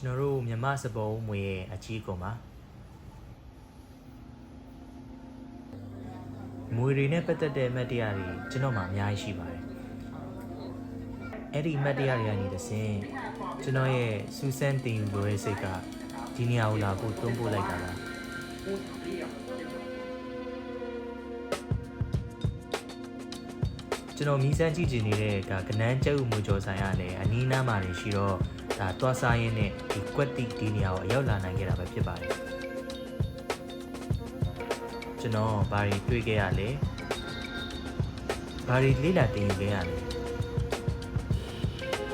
ကျွန်တော်တို့မြန်မာစပုံးမွေရဲ့အကြီးကုန်ပါမွေတွေနဲ့ပတ်သက်တဲ့အမှတ်တရတွေကျွန်တော်မှအများကြီးရှိပါတယ်အဲ့ဒီအမှတ်တရတွေကနေတစ်ဆင့်ကျွန်တော်ရဲ့စူးစမ်းတင်ယူလိုတဲ့စိတ်ကဒီနေရာကိုလာဖို့တွန်းပို့လိုက်တာပါကျွန်တော်မီးစမ်းကြည့်ချင်နေတဲ့ကနန်းကျုပ်မူကျော်ဆိုင်ရလည်းအနီးနားမှာနေရှိတော့ဒါတွားစားရင်းနဲ့ဒီကွက်တိဒီနေရာကိုအရောက်လာနိုင်ခဲ့တာပဲဖြစ်ပါတယ်ကျွန်တော်ဘာတွေတွေ့ခဲ့ရလဲဘာတွေလေ့လာသင်ယူခဲ့ရလဲ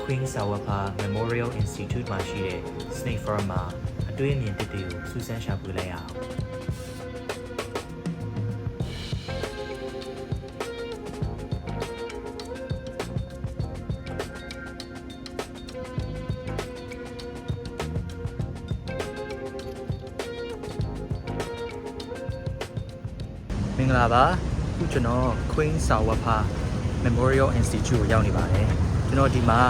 Queen Sawapa Memorial Institute မှာရှိတဲ့ Snake Farm မှာအတွေ့အမြင်တစ်တွေကိုစူးစမ်းရှာဖွေလိုက်ရအောင်မင်္ဂလာပါခုကျွန်တော် Queen Sawapa Memorial Institute ကိုရောက်နေပါတယ်ကျွန်တော်ဒီမှာ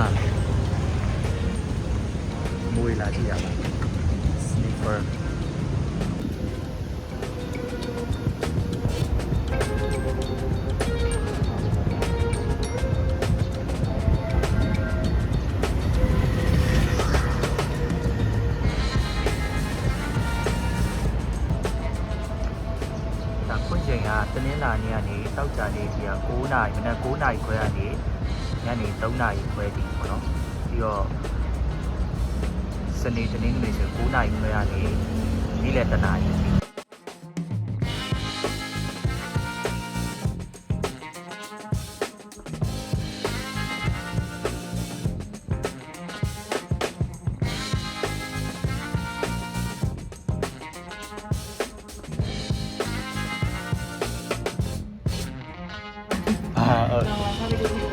မွေလာကြည့်ရပါ Sniffer ခွင့်ချိန်ကတနင်္လာနေ့ကနေတောက်ကြနေ့ဒီက9နာရီမနက်9နာရီခွဲကနေညနေ3နာရီခွဲထိပေါ့နော်ပြီးတော့စနေတနင်္ဂနွေဆို9နာရီခွဲကနေနေ့လယ်1နာရီထိ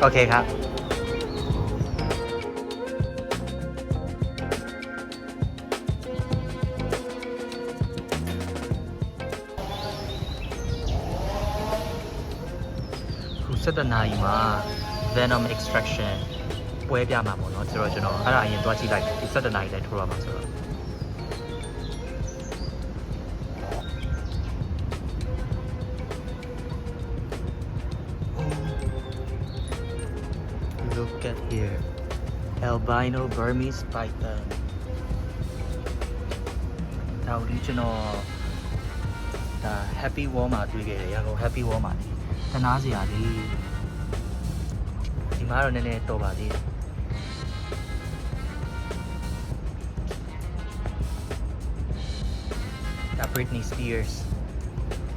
โอเคครับခု7နာရီမှာ Venom Extraction ပွဲပြမှာပေါ့နော်ဆိုတော့ကျွန်တော်အဲ့ဒါအရင်တွားကြည့်လိုက်ဒီ7နာရီလည်းထိုးရမှာဆိုတော့Look at here, albino Burmese python. Now, regional the happy warm out we get. Yeah, go happy warm out. The Nazi ali. The maro nene to badi. The Britney Spears.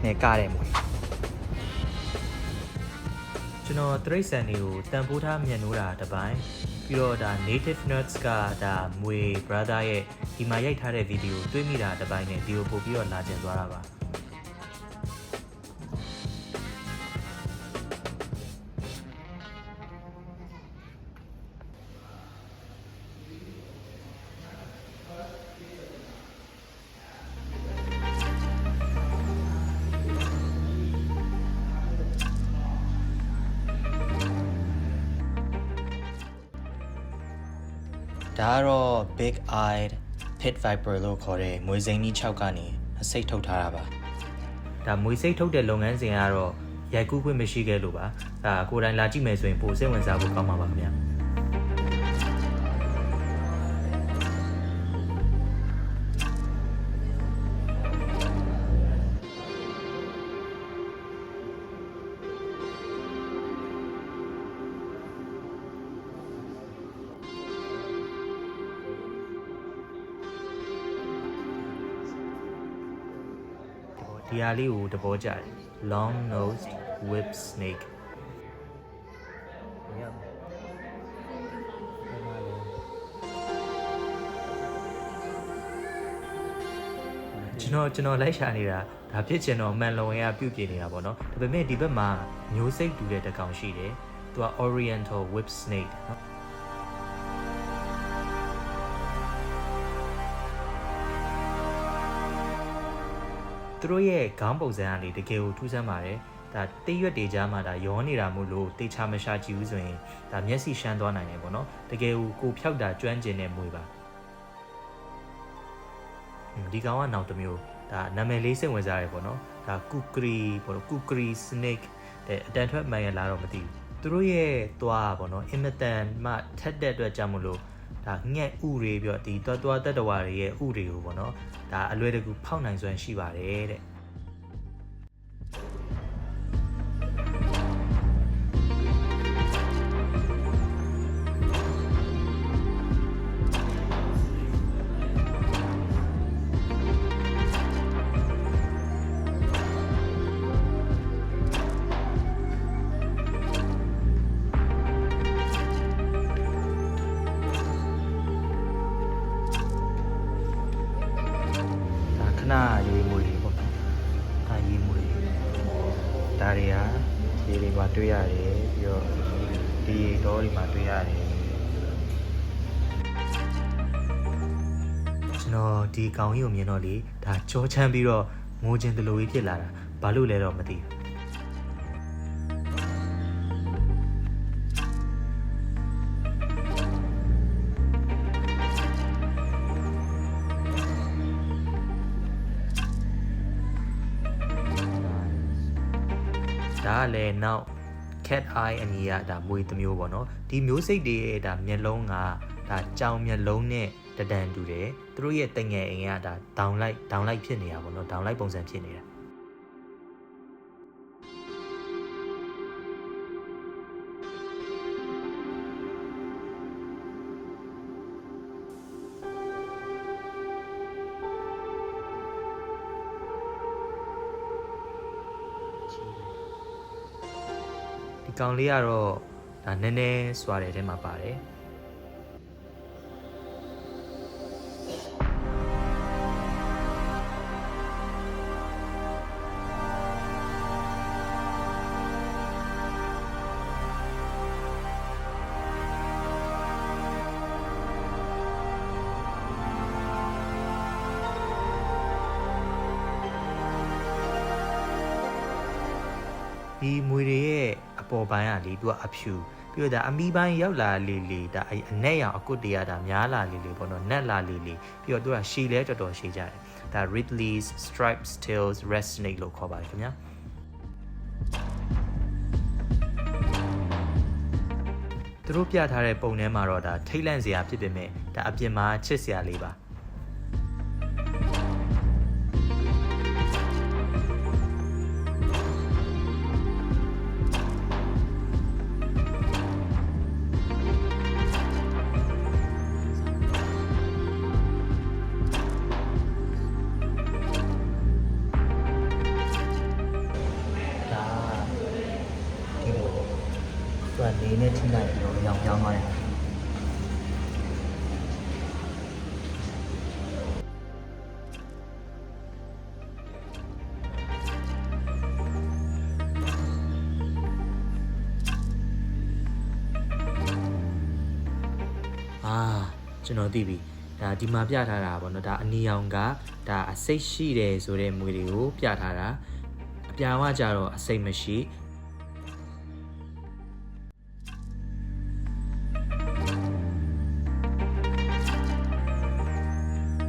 Ne kare mo.ကျွန်တော်တရိတ်ဆန်တွေကိုတန်ဖိုးထားမြန်နိုးတာတစ်ပိုင်းပြီးတော့ဒါ native nerds ကဒါမွေ brother ရဲ့ဒီမှာရိုက်ထားတဲ့ဗီဒီယိုတွေ့မိတာတစ်ပိုင်းနဲ့ဒီကိုပို့ပြီးတော့လာကျင်သွားတာပါ ဒါကတော့ big eyed pit viper လို့ခေါ်တဲ့မွေစိမ်းကြီး6ကနေအစိတ်ထုတ်ထားတာပါဒါမွေစိတ်ထုတ်တဲ့လုပ်ငန်းစဉ်ကတော့ရိုက်ကူးခွင့်မရှိခဲ့လို့ပါဒါကိုယ်တိုင်လာကြည့်မယ်ဆိုရင်ပိုစိတ်ဝင်စားဖို့ကောင်းပါပါခင်ဗျာဒီဟာလေးကိုသဘောကျတယ် long nosed whip snake ကျွန်တော်လိုက်ရှာနေတာဒါဖြစ်ချင်တော့မှန်လုံရင်ကပြုတ်ပြနေတာပေါ့နော်ဒါပေမဲ့ဒီဘက်မှာမျိုးစိတ်တူတဲ့တစ်ကောင်ရှိတယ်သူက oriental whip snake နော်သူတို့ရဲ့ခေါင်းပုံစံကနေတကယ်ကိုထူးဆန်းပါတယ်ဒါတိတ်ရွက်တွေကြားမှာဒါရောနေတာမို့လို့တေချာမရှာကြည့်ဘူးဆိုရင်ဒါမျက်စိရှမ်းသွားနိုင်တယ်ပေါ့နော်တကယ်ကိုဖြောက်တာကျွမ်းကျင်တဲ့မွေပါ ဒီကောင်ကနောက်တစ်မျိုးဒါနာမည်လေးစိတ်ဝင်စားရတယ်ပေါ့နော်ဒါကူကရီပေါ့နော်ကူကရီ snake တဲ့အတန်ထွက်မှန်ရလားတော့မသိဘူးသူတို့ရဲ့သွားပေါ့နော်အင်မတန်မှထက်တဲ့အတွက်ကြောင့်မလို့ဒါငှက်ဥတွေပြီးတော့ဒီသွားတက်တော်တွေရဲ့ဥတွေကိုပေါ့နော်ဒါအလွယ်တကူဖောက်နိုင်စွမ်းရှိပါတယ်တဲ့ခဏရေးမွေတွေပေါ့နော်ဒါရေးမွေဒါတွေကရေတွေမှာတွေ့ရတယ်ပြီးတော့ဒီရေတောတွေမှာတွေ့ရတယ်ကျွန်တော်ဒီကောင်ကြီးကိုမြင်တော့လေဒါကြောချမ်းပြီးတော့ငိုခြင်းတလူကြီးဖြစ်လာတာဘာလို့လဲတော့မသိဘူးဒါလည်းနောက် cat eye အမည်ရဒါမွေတစ်မျိုးပေါ့နော်ဒီမျိုးစိတ်တွေရဲ့ဒါမျက်လုံးကဒါကြောင်မျက်လုံးနဲ့တဒံတူတယ်သူတို့ရဲ့တငယ်အိမ်ကဒါဒေါင်လိုက်ဖြစ်နေတာပေါ့နော်ဒေါင်လိုက်ပုံစံဖြစ်နေတာဒီကောင်လေးကတော့ဒါနည်းနည်းစွာတဲ့ထဲမှာပါတယ်ဒီမွေတွေရဲ့အပေါ်ပိုင်းကလေသူကအဖြူပြီးတော့ဒါအမီပိုင်းရောက်လာလေဒါအနက်ရောင်အကွတ်တွေကဒါများလာလေပေါ့နော်နက်လာလေပြီးတော့သူကရှည်လဲတော်တော်ရှည်ကြတယ်ဒါ Ridley's Striped Tails Red Snake လို့ခေါ်ပါတယ်ခင်ဗျာသူတို့ပြထားတဲ့ပုံထဲမှာတော့ဒါထိတ်လန့်စရာဖြစ်ပေမဲ့ဒါအပြင်မှာချစ်စရာလေးပါသူကနေနဲ့ထိလိုက်ပြီးတော့ရောင်ပြောင်းသွားတယ်ကျွန်တော်သိပြီဒါဒီမှာပြထားတာပေါ့နော်ဒါအနီရောင်ကဒါအစိတ်ရှိတယ်ဆိုတဲ့မွေတွေကိုပြထားတာအပြာကကြတော့အစိတ်မရှိ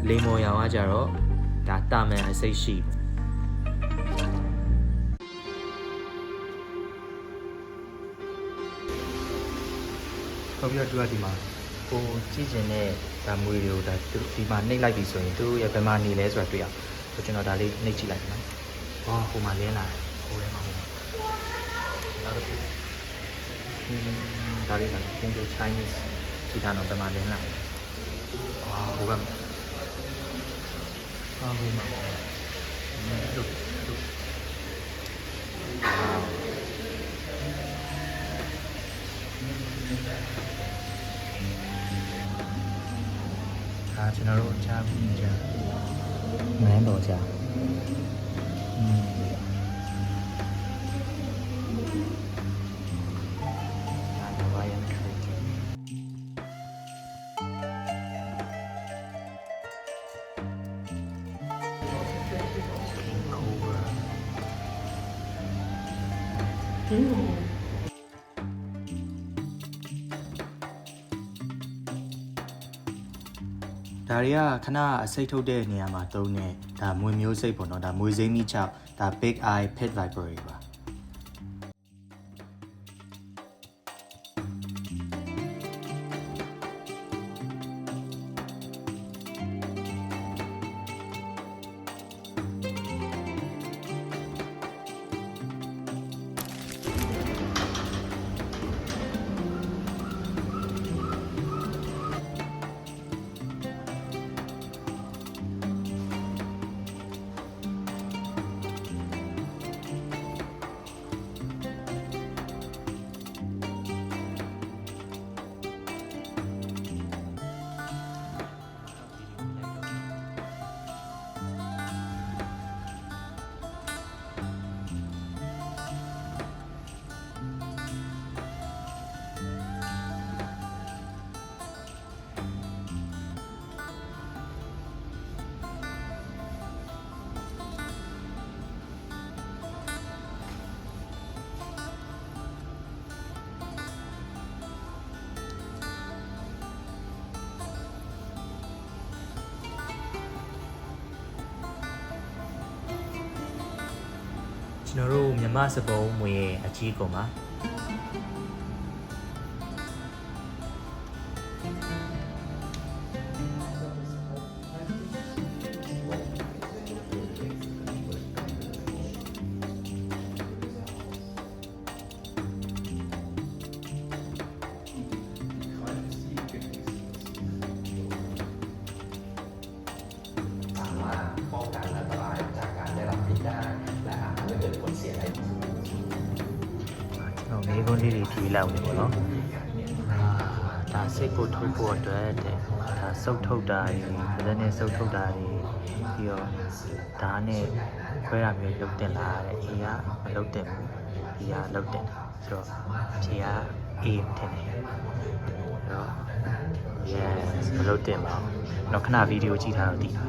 လိမ္မော်ရောင်ကကြတော့ဒါတာမန်အစိတ်ရှိပေါ့ပြီးတော့သူကဒီမှာကိုကြည့်ကျင်တဲ့ဒါမွေတွေကိုဒါဒီမှာနှိပ်လိုက်ပြီဆိုရင်သူရဲ့ဘယ်မှာနေလဲဆိုတာတွေ့ရအောင်ဆိုကျွန်တော်ဒါလေးနှိပ်ကြည့်လိုက်နော်ဟိုမှာလင်းလာတယ်ဟိုထဲမှာနောက်တစ်ခုဒါလေးကပုံစံ Chinese ကြည့်တာတော့ဘယ်မှာလင်းလာဟိုကဟိုမှာကျွန်တော်တို့ကြားပြီးကြမန်းတော်ကြား ဒါတွေကခဏအစိတ်ထုတ်တဲ့နေရာမှာသုံးတဲ့ဒါမွေမျိုးစိတ်ပေါ့နော်ဒါမွေစိမ်းမိချောက်ဒါ big eye pit viper တွေပါကျွန်တော်တို့မြမစပုံးမွေရဲ့အကြီးကုန်ပါမိကုန်းလေးတွေဖြေးလောက်နေပေါ့နော်ဒါစိတ်ကိုထုတ်ဖို့အတွက်တဲ့ဒါစုပ်ထုတ်တာတွေဗဒနဲ့စုပ်ထုတ်တာတွေပြီးတော့ဒါနဲ့ခွဲရမျိုးလုပ်တင်လာတဲ့အေးကမလုပ်တင်ဘူးဒီကလုပ်တင်တာဆိုတော့ဖြေကအေးထင်တယ်အဲ့တော့ yes မလုပ်တင်ပါဘူးတော့ခဏဗီဒီယိုကြည့်ထားတော့သိတာ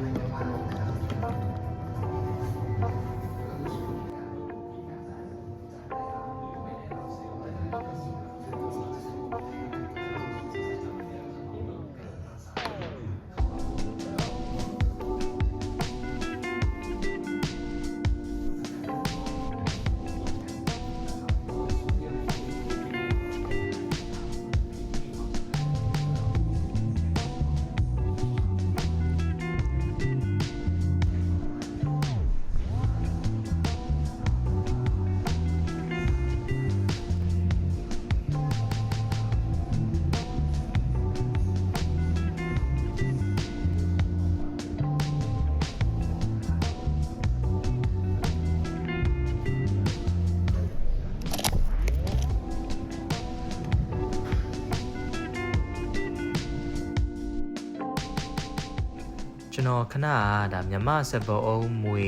ကျွန်တော်ခဏဒါမြမစပအုံးမွေ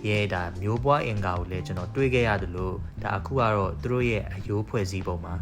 ရဲ့ဒါမျိုးပွားအင်္ဂါကိုလည်းကျွန်တော်တွေးခဲ့ရတယ်လို့ဒါအခုကတော့သူတို့ရဲ့အယိုးဖွဲ့စည်းပုံပါ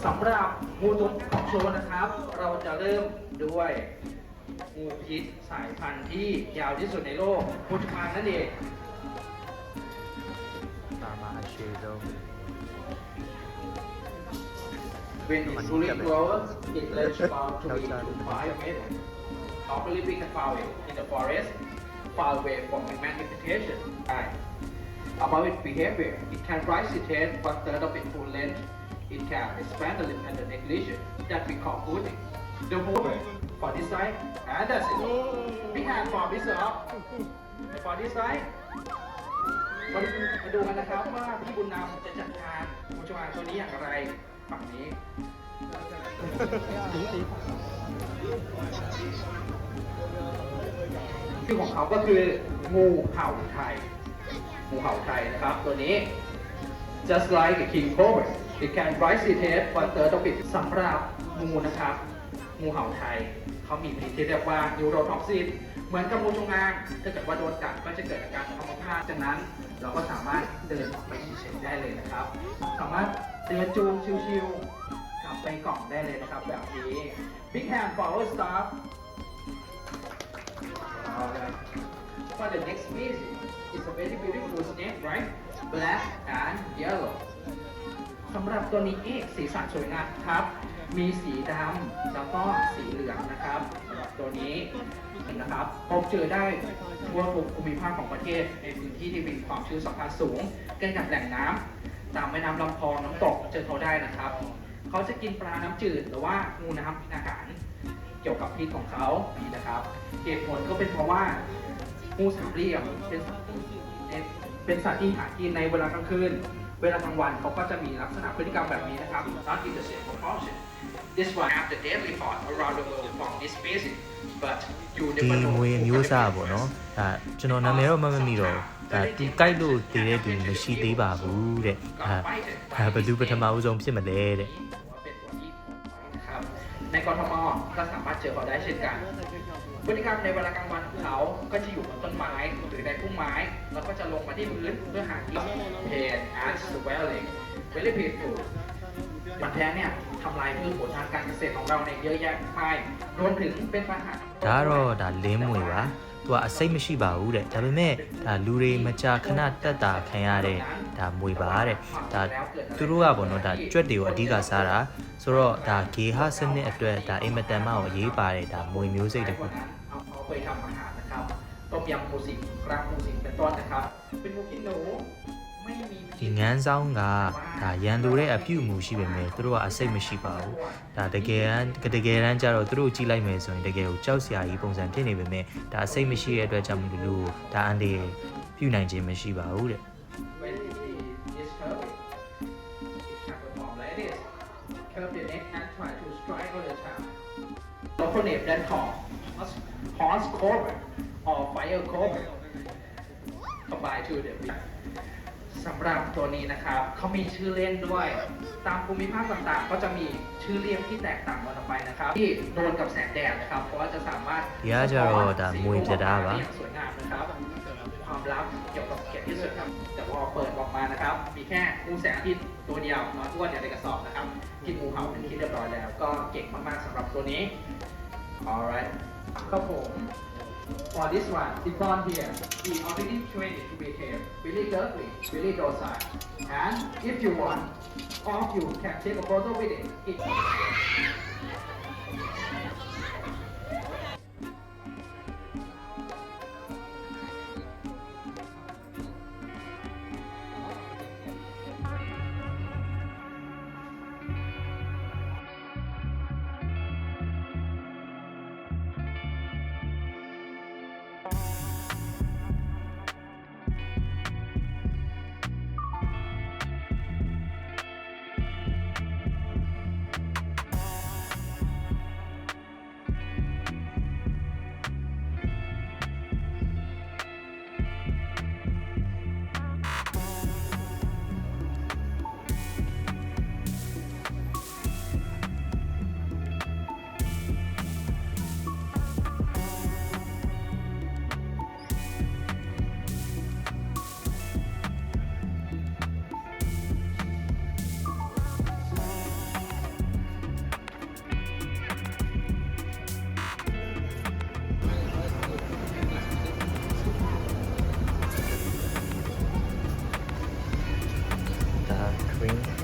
สำหรับงูตัวของโชว์นะครับเราจะเริ่มด้วยงูพิษสายพันธุ์ที่ยาวที่สุดในโลกงูจงอางนั่นเองตามมาอาชีพเรา When it fully grows, it ranges about 3 to 5 meters of living fowl in the forest, far away from human habitation. About its behavior, it can rise its head one-third of its full length. It can expand the lip and the neck lesion that we call booting. The movement for this side, and that's it. Big hand for this up. For this side. มาดูกันนะครับว่าพี่บุญนำจะจัดการงูจงอางตัวนี้อย่างไรฝั่งนี้ ชื่อของเขาก็คืองูเห่าไทยงูเห่าไทยนะครับตัวนี้ just like a king cobra it can rise its head one third of it สำหรับงูนะครับงูเห่าไทยเขามีพิษที่เรียกว่านิวโรท็อกซินเหมือนกับงูจงอางถ้าเกิดว่าโดนกัดก็จะเกิดอาการอัมพาตจากนั้นเราก็สามารถเดินออกไปเฉยๆได้เลยนะครับสามารถเดินจูงชิวๆกลับไปกล่องได้เลยนะครับแบบนี้ big hand forward stop Alright. For the next species, it's a very beautiful snake, right? Black and yellow. สำหรับตัวนี้สีสันสวยงามครับ มีสีดำแล้วก็สีเหลืองนะครับสำหรับตัวนี้นะครับพบเจอได้ทั่วทุกภูมิภาคของประเทศในพื้นที่ที่มีความชื้นสัมพันธ์สูงใกล้กับแหล่งน้ำตามแม่น้ำลำคลองน้ำตกเจอเขาได้นะครับ เขาจะกินปลาน้ำจืดหรือว่างูน้ำเป็นอาหาร เกี่ยวกับพิษของเขานี่นะครับเหตุผลก็เป็นเพราะว่างูสามเหลี่ยมเป็นสัตว์ที่หากินในเวลากลางคืน เวลากลางวันเขาก็จะมีลักษณะพฤติกรรมแบบนี้นะครับ not in the same proportion this one have the deadly thought around the world from this species but you ဒီ never know ငွေမျိုးစားပေါ့နော်ဒါကျွန်တော်နာမည်တော့မမိတော့ဒါသူကြိုက်လို့တည်တဲ့သူမရှိသေးပါဘူးတဲ့ဒါဘယ်သူပထမဦးဆုံးဖြစ်မလဲတဲ့ ในกทมก็สามารถเจอเขาได้เช่นกันพฤติกรรมในเวลากลางวันของเขาก็จะอยู่บนต้นไม้หรือในพุ่มไม้แล้วก็จะลงมาที่พื้นเพื่อหากินเพนอาร์ตสเวลลิงเวลิพีฟูมันแท้เนี่ยทำลายพืชผลทางการเกษตรของเราในเยอะแยะมากรวมถึงเป็นปัญหา ဒါတော့ဒါလင်းမွေပါသူကအစိတ်မရှိပါဘူးတဲ့ဒါပေမဲ့ဒါလူတွေမကြာခဏတက်တာခံရတဲ့ဒါမွေပါတဲ့ဒါသူတို့ကပေါ့နော်ဒါကြွက်တွေကိုအဓိကစားတာဆိုတော့ဒါဂေဟစနစ်အတွက်ဒါအင်မတန်မှအရေးပါတယ်ဒါมวยမျိုးစိတ်တစ်ခု เอาไปทำอาหารนะครับต้มยำหมูสิงกรางหมูสิงเป็นต้นนะครับเป็นงูกินหนูไม่มี ဒီငန်းဆောင်ကဒါရန်လိုတဲ့အပြုအမူရှိပေမဲ့သူတို့ကအစိတ်မရှိပါဘူးဒါတကယ်တမ်းကျတော့သူတို့ကြည့်လိုက်မယ်ဆိုရင်တကယ်ကိုကြောက်စရာကြီးပုံစံဖြစ်နေပေမဲ့ဒါအစိတ်မရှိတဲ့အတွက်ကြောင့်မလို့ဒါအန်ဒီပြုနိုင်ခြင်းမရှိပါဘူးတဲ့ When it is curved, it can perform like this. Curve the neck and try to strike all the time. Local name then called horse cobra or fire cobra. Combine to the สำหรับตัวนี้นะครับเขามีชื่อเล่นด้วย ตามภูมิภาคต่างๆ ก็จะมีชื่อเรียกที่แตกต่างกันออกไปนะครับ ที่โดนกับแสงแดดนะครับ เพราะว่าจะสามารถ ဒီကကြတော့ဒါมวยပြတာပါ อย่างสวยงามนะครับ ความลับเกี่ยวกับเกียรติที่สุดครับ แต่พอเปิดออกมานะครับ มีแค่งูแสงอาทิตย์ตัวเดียวนอนอ้วนอยู่ในกระสอบนะครับ กินงูเห่าเป็นที่เรียบร้อยแล้ว ก็เก่งมากๆสำหรับตัวนี้ alright ครับผม For this one, the blonde here, we already trained it to behave really girly, really docile. And if you want, all of you can take a photo with it.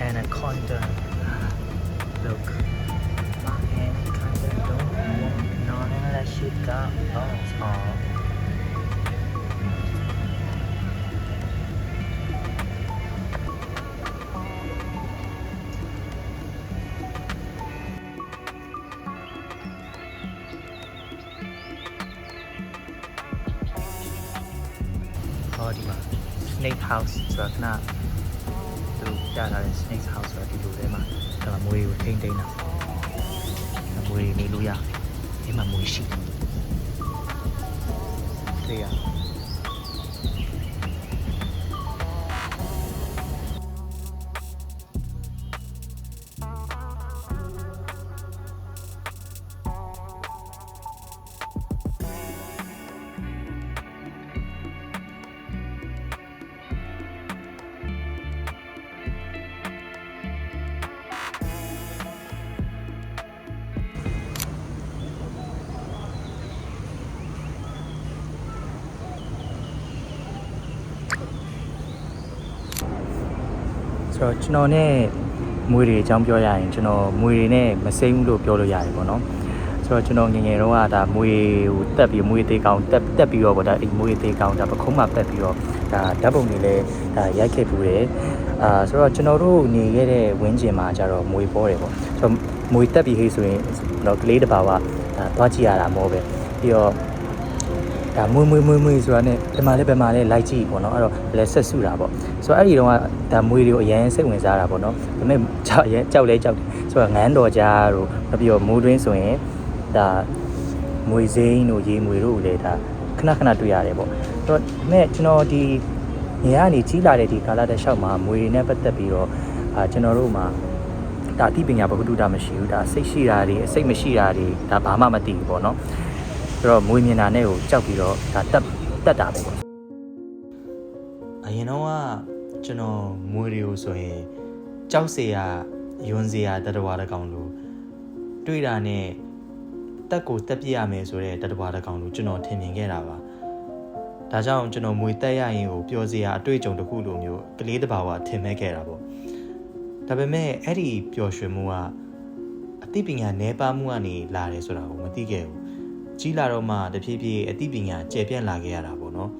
Anaconda. Look. My anaconda don't want none unless you got balls. Aww. Oh, di ba? Snake house. So, na. ပြထားတဲ့ snake house ဆိုတာဒီလိုထဲမှာဒါမှမွေးကိုထိန်းသိမ်းတာမွေးနေလို့ရဒီမှာမွေးရှိ对呀。ဆိုတော့ကျွန်တော်နဲ့မွေတွေအကြောင်းပြောရရင်ကျွန်တော်မွေတွေနဲ့မစိမ့်ဘူးလို့ပြောလို့ရတယ်ပေါ့နော်ဆိုတော့ကျွန်တော်ငယ်ငယ်တော့ကဒါမွေကိုတက်ပြီးမွေသေးကောင်တက်ပြီးတော့ပေါ့ဒါအိမ်မွေသေးကောင်ဒါပခုံးမှာပက်ပြီးတော့ဒါဓာတ်ပုံတွေလည်းဒါရိုက်ခဲ့ပူတယ်ဆိုတော့ကျွန်တော်တို့နေခဲ့တဲ့ဝင်းကျင်မှာကျတော့မွေပေါ်တယ်ပေါ့ဆိုတော့မွေတက်ပြီးဟေးဆိုရင်တော့ကလေးတစ်ပါးကဒါသွားကြည့်ရတာမဟုတ်ပဲပြီးတော့ဒါမွေဆိုတာနဲ့ဒီမှာလည်းဘယ်မှာလဲလိုက်ကြည့်ပေါ့နော်အဲ့တော့လည်းဆက်စုတာပေါ့ဆိုတော့အဲ့ဒီတော့ကဒါမွေတွေကိုအရင်စိတ်ဝင်စားတာပေါ့နော်ဒါပေမဲ့ကြောက်လဲကြောက်တယ်ဆိုတော့ငန်းတော်ကြားတို့ပြီးတော့မိုးတွင်းဆိုရင်ဒါမွေစိမ်းတို့ရေမွေတို့လည်းဒါခဏတွေ့ရတယ်ပေါ့ဆိုတော့မဲ့ကျွန်တော်ဒီနေရာကနေကြီးလာတဲ့ဒီကာလတစ်လျှောက်မှာမွေတွေနဲ့ပတ်သက်ပြီးတော့ကျွန်တော်တို့မှာဒါအသိပညာဘဝတုတာမရှိဘူးဒါစိတ်ရှိတာတွေအစိတ်မရှိတာတွေဒါဘာမှမသိဘူးပေါ့နော်ဆိုတော့မွေမြင်တာနဲ့ကိုကြောက်ပြီးတော့ဒါတက်တာပဲပေါ့အရင်တော့ကကျွန်တော်မွေတွေကိုဆိုရင်ကြောက်เสียယွန်းเสียတတဝါတကောင်လို့တွေ့တာနဲ့တက်ကိုတက်ပြရမယ်ဆိုတဲ့တတဝါတကောင်လို့ကျွန်တော်ထင်မြင်ခဲ့တာပါဒါကြောင့်ကျွန်တော်မွေတက်ရရင်ကိုပျော်เสียအတွေ့အကြုံတစ်ခုလိုမျိုးကလေးတစ်ပါးကထင်မဲ့ခဲ့တာပေါ့ဒါပေမဲ့အဲ့ဒီပျော်ရွှင်မှုကအသိပညာနယ်ပါမှုကနေလာတယ်ဆိုတာကိုမသိခဲ့ဘူးကြီးလာတော့မှတဖြည်းဖြည်းအသိပညာကျယ်ပြန့်လာခဲ့ရတာပေါ့နော်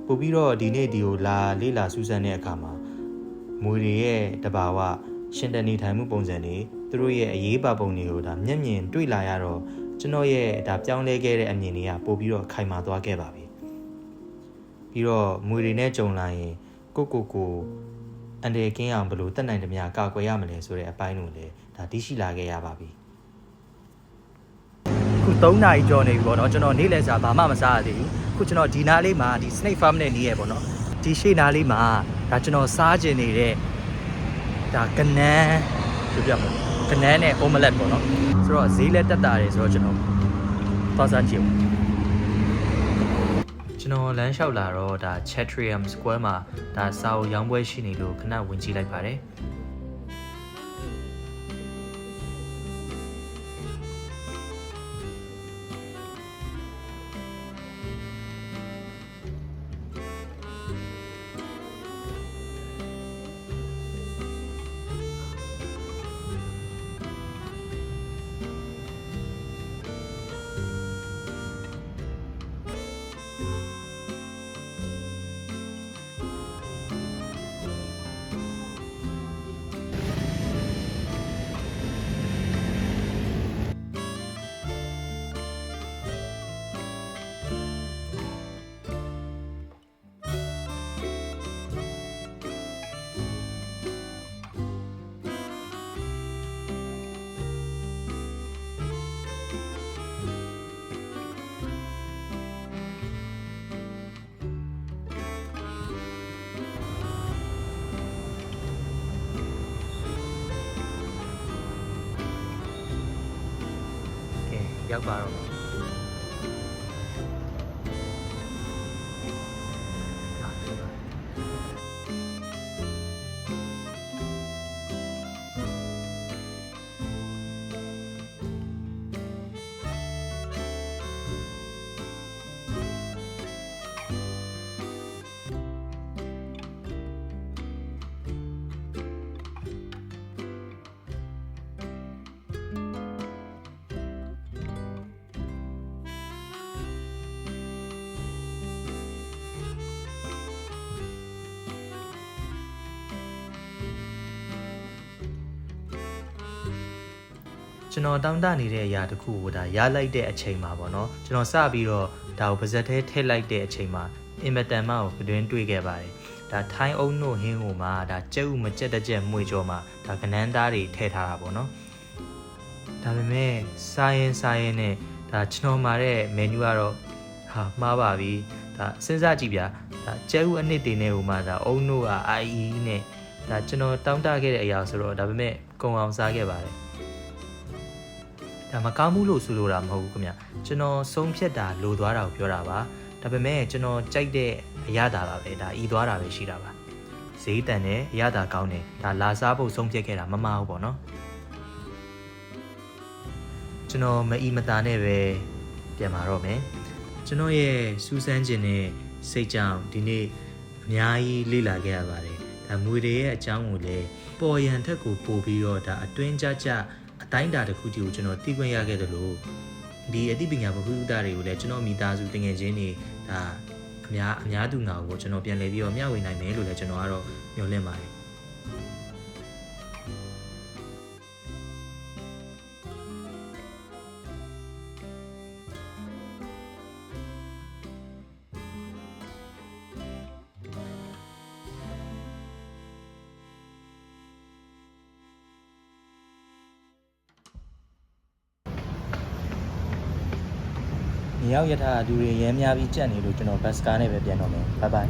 ပို့ပြီးတော့ဒီနေ့ဒီကိုလာလေးလာစူးစမ်းတဲ့အခါမှာမွေတွေရဲ့တဘာဝရှင်တန်နေထိုင်မှုပုံစံတွေသူတို့ရဲ့အရေးပါပုံတွေကိုဒါမျက်မြင်တွေ့လာရတော့ကျွန်တော်ရဲ့ဒါပြောင်းလဲခဲ့တဲ့အမြင်တွေကပို့ပြီးတော့ခိုင်မာသွားခဲ့ပါပြီပြီးတော့မွေတွေနဲ့ကြုံလာရင်ကိုအန်ဒေကင်းအောင်ဘယ်လိုတက်နိုင်သမျှကာကွယ်ရမလဲဆိုတဲ့အပိုင်းကိုလည်းဒါသိရှိလာခဲ့ရပါပြီခု3နာရီကျော်နေပြီပေါ့နော်ကျွန်တော်နေ့လည်စာဘာမှမစားရသေးဘူးခုကျွန်တော်ဒီနားလေးမှာဒီ snake farm နဲ့နေရပေါ့နော်ဒီရှေ့နားလေးမှာဒါကျွန်တော်စားကျင်နေတဲ့ဒါကနန်းပြောပြမယ်ကနန်းနဲ့ omelette ပေါ့နော်ဆိုတော့ဈေးလက်တက်တာတယ်ဆိုတော့ကျွန်တော်သွားစားကြည့်ကျွန်တော်လမ်းလျှောက်လာတော့ဒါ Chatrium Square မှာဒါစာအုပ်ရောင်းပွဲရှိနေလို့ခဏဝင်ကြည့်လိုက်ပါတယ်ရောက်ပါတော့ကျွန်တော်တောင်းတနေတဲ့အရာတစ်ခုကိုဒါရလိုက်တဲ့အချိန်မှာပေါ့နော်ကျွန်တော်စပြီးတော့ဒါကိုပါဇက်ထဲထည့်လိုက်တဲ့အချိန်မှာအင်မတန်မှကိုတွင်တွေ့ခဲ့ပါတယ်ဒါထိုင်းအုံတို့ဟင်းကိုမှာဒါကြက်ဥမကြက်တကြက်မွေကြောမှာဒါကနန်းသားတွေထည့်ထားတာပေါ့နော်ဒါပေမဲ့စားရင်နဲ့ဒါကျွန်တော်မှာတဲ့ menu ကတော့ ဟာမှားပါပြီဒါစဉ်းစားကြည့်ဗျာဒါကျဲဦးအနှစ်တင်နေဟိုမှာဒါအုံတို့က IE နဲ့ဒါကျွန်တော်တောင်းတခဲ့တဲ့အရာဆိုတော့ဒါပေမဲ့ကုံအောင်စားခဲ့ပါတယ်ဒါမကောင်းဘူးလို့ဆိုလိုတာမဟုတ်ဘူးခင်ဗျကျွန်တော်ဆုံးဖြတ်တာလိုသွားတာကိုပြောတာပါဒါပေမဲ့ကျွန်တော်ကြိုက်တဲ့အရာတာပါပဲဒါဤသွားတာပဲရှိတာပါဈေးတန်တယ်အရာတာကောင်းတယ်ဒါလာစားဖို့ဆုံးဖြတ်ခဲ့တာမမှားဘူးပေါ့နော်ကျွန်တော်မအီမတာနဲ့ပဲပြန်มาတော့မယ်ကျွန်တော်ရဲ့စူးစမ်းခြင်းနဲ့စိတ်ကြောင့်ဒီနေ့အများကြီးလေ့လာခဲ့ရပါတယ်ဒါမွေတွေရဲ့အကြောင်းကိုလည်းပေါ်ရန်ထက်ကိုပို့ပြီးတော့ဒါအတွင်းကြကြအတိုင်းတာတစ်ခုတည်းကိုကျွန်တော်သိခွင့်ရခဲ့တယ်လို့ဒီအသိပညာဗဟုသုတတွေကိုလည်းကျွန်တော်မိသားစုတငယ်ချင်းတွေဒါအများသူငါကိုကျွန်တော်ပြန်လည်ပြီးတော့မျှဝေနိုင်မယ်လို့လည်းကျွန်တော်ကတော့မျှော်လင့်ပါတယ်မြေရောက်ရထားအတူတွေရဲများပြီးကြက်နေလို့ကျွန်တော်ဘတ်စကားနဲ့ပဲပြန်တော့မယ်ဘိုင်ဘိုင်